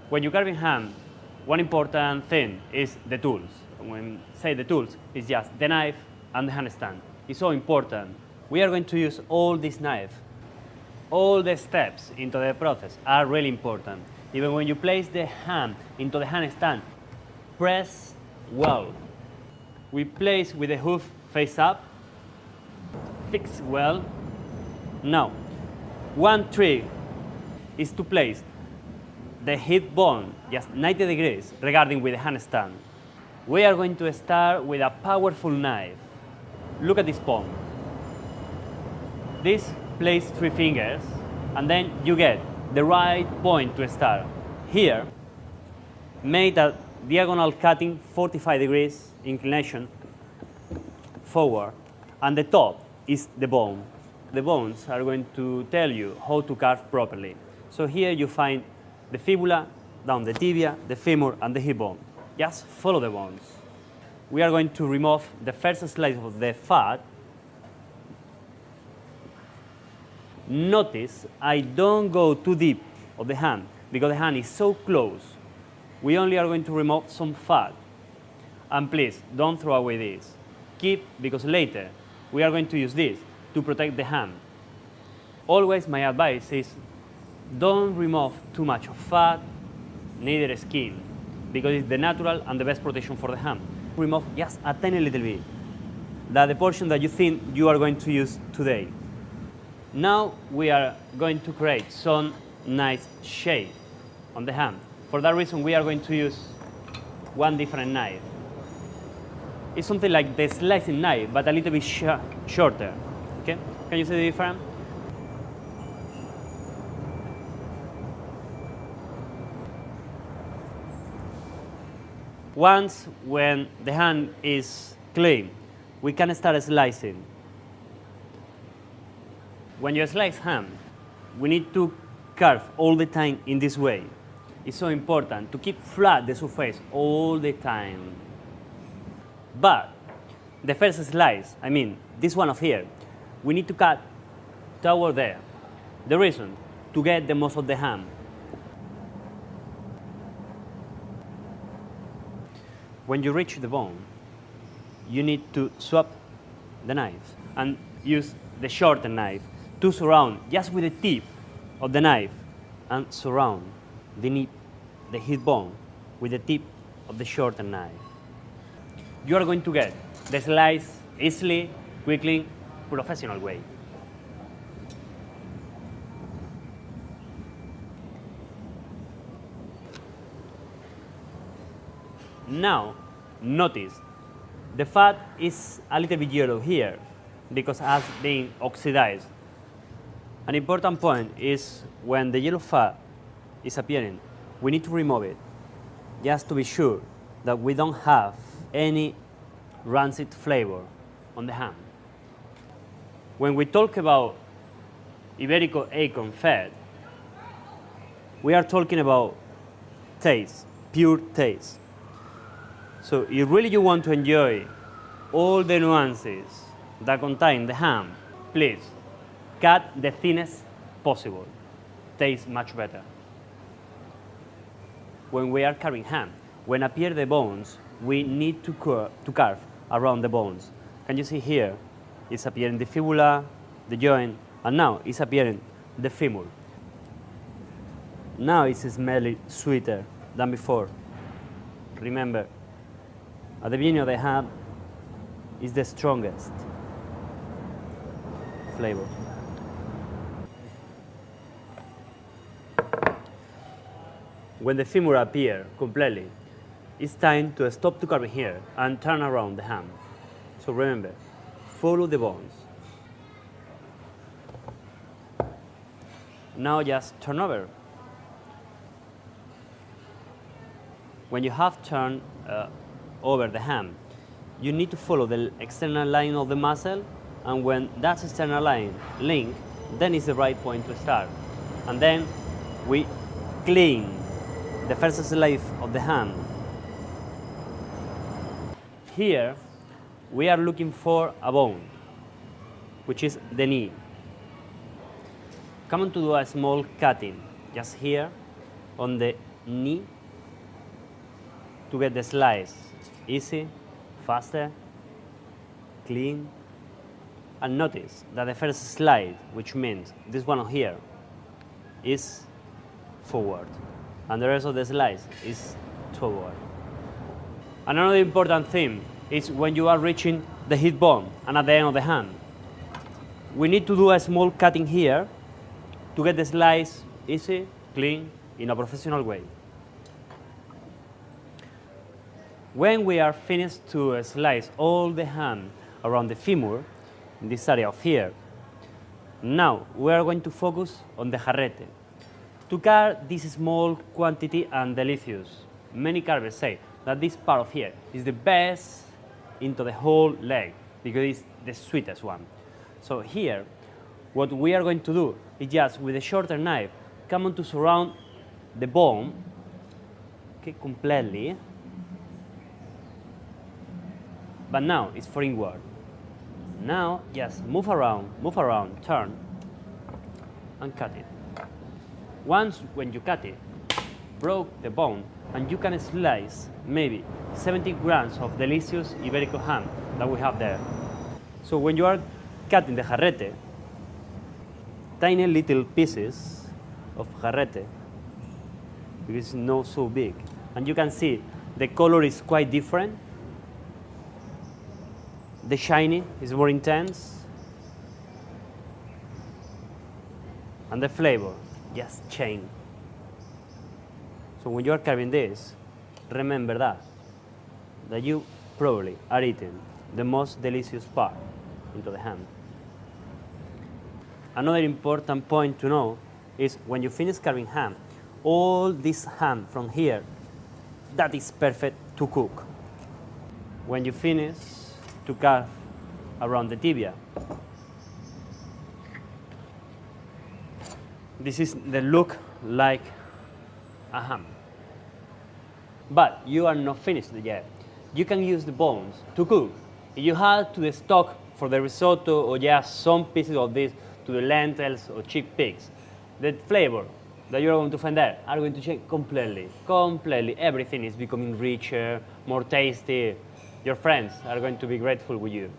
When you're carving ham, one important thing is the tools. When say the tools, it's just the knife and the hand stand. It's so important. We are going to use all this knife. All the steps into the process are really important. Even when you place the ham into the hand stand, press well. We place with the hoof face up, fix well. Now, one trick is to place the hip bone just 90 degrees regarding with the hand stand. We are going to start with a powerful knife. Look at this palm. This place 3 fingers, and then you get the right point to start. Here, make a diagonal cutting 45 degrees inclination forward, and the top is the bone. The bones are going to tell you how to carve properly. So here you find the fibula, down the tibia, the femur, and the hip bone. Just follow the bones. We are going to remove the first slice of the fat. Notice I don't go too deep of the hand because the hand is so close. We only are going to remove some fat. And please, don't throw away this. Keep, because later we are going to use this to protect the hand. Always my advice is don't remove too much of fat, neither skin, because it's the natural and the best protection for the hand. Remove just a tiny little bit, the portion that you think you are going to use today. Now we are going to create some nice shape on the hand. For that reason, we are going to use one different knife. It's something like the slicing knife, but a little bit shorter. Okay? Can you see the difference? Once when the hand is clean, we can start slicing. When you slice ham, we need to carve all the time in this way. It's so important to keep flat the surface all the time. But the first slice, I mean this one of here, we need to cut toward there. The reason, to get the most of the ham. When you reach the bone, you need to swap the knife and use the shorter knife to surround just with the tip of the knife and surround the hip bone with the tip of the shorter knife. You are going to get the slice easily, quickly, professional way. Now, notice the fat is a little bit yellow here because it has been oxidized. An important point is when the yellow fat is appearing, we need to remove it just to be sure that we don't have any rancid flavor on the ham. When we talk about Iberico acorn fat, we are talking about taste, pure taste. So if really you want to enjoy all the nuances that contain the ham, please cut the thinnest possible. Tastes much better. When we are carving ham, when appear the bones, we need to carve around the bones. Can you see here? It's appearing the fibula, the joint, and now it's appearing the femur. Now it's smelling sweeter than before. Remember, at the beginning of the ham is the strongest flavor. When the femur appears completely, it's time to stop to carving here and turn around the ham. So remember, follow the bones. Now just turn over. When you have turned over the ham, you need to follow the external line of the muscle, and when that external line link, then is the right point to start. And then we clean the first slice of the ham. Here we are looking for a bone, which is the knee. Come on to do a small cutting, just here on the knee to get the slice easy, faster, clean. And notice that the first slide, which means this one here, is forward, and the rest of the slice is toward. Another important thing is when you are reaching the hip bone and at the end of the hand. We need to do a small cutting here to get the slice easy, clean, in a professional way. When we are finished to slice all the hand around the femur, in this area of here, now we are going to focus on the jarrete. To cut this small quantity and delicious, many carvers say that this part of here is the best into the whole leg because it's the sweetest one. So here, what we are going to do is just with a shorter knife, come on to surround the bone, okay, completely. But now it's for inward. Now just move around, turn, and cut it. Once when you cut it, broke the bone, and you can slice maybe 70 grams of delicious Iberico ham that we have there. So when you are cutting the jarrete, tiny little pieces of jarrete, because it's not so big, and you can see the color is quite different. The shiny is more intense, and the flavor just change. So when you are carving this, remember that you probably are eating the most delicious part into the ham. Another important point to know is when you finish carving ham, all this ham from here, that is perfect to cook. When you finish to carve around the tibia, this is the look like a ham. But you are not finished yet. You can use the bones to cook. If you add to the stock for the risotto or just some pieces of this to the lentils or chickpeas, the flavor that you're going to find there are going to change completely. Completely. Everything is becoming richer, more tasty. Your friends are going to be grateful with you.